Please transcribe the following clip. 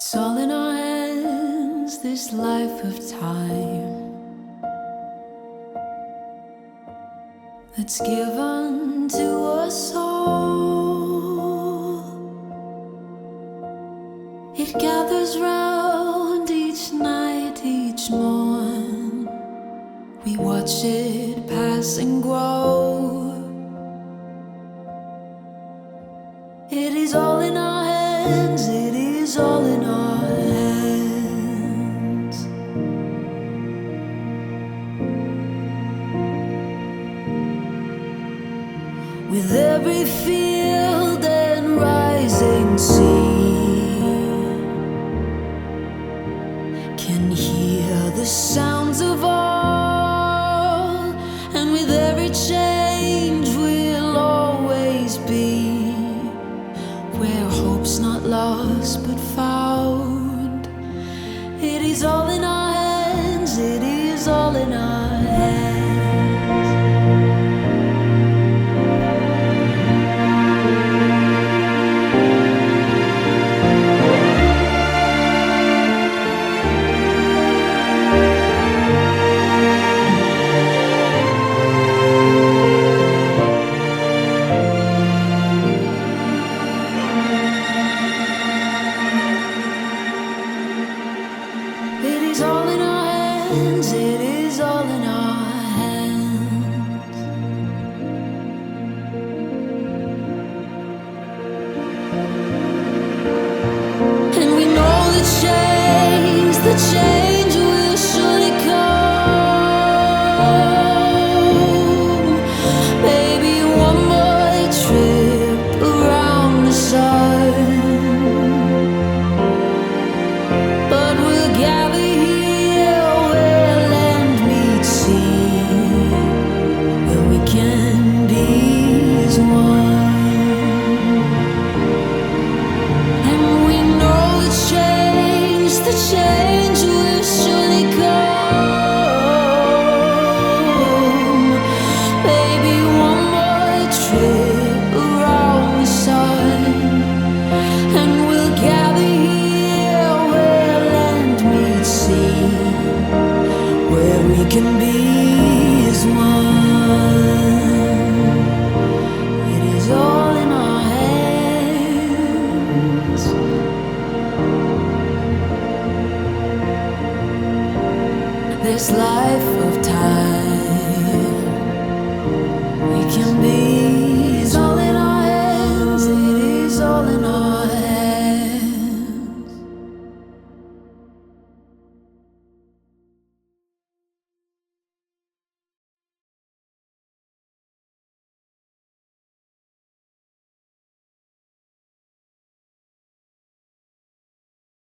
It's all in our hands, this life of time that's given to us all. It gathers round each night, each morn. We watch it pass and grow. It is all in our hands, it is all in our hands. With every field and rising sea, can hear the sounds of all, and with every change we'll always be where hope's not lost but found. It is all in our hands, it is all in our hands. It is all in our hands, it is all in our hands. And we know the change will surely come. Maybe one more trip around the sun, but we'll gather here where land meets sea, where we can be as one. And we know the change will surely come. Maybe one more trip around the sun, and we'll gather here where land meets sea, where we can be as one. It is all in our hands. This life of time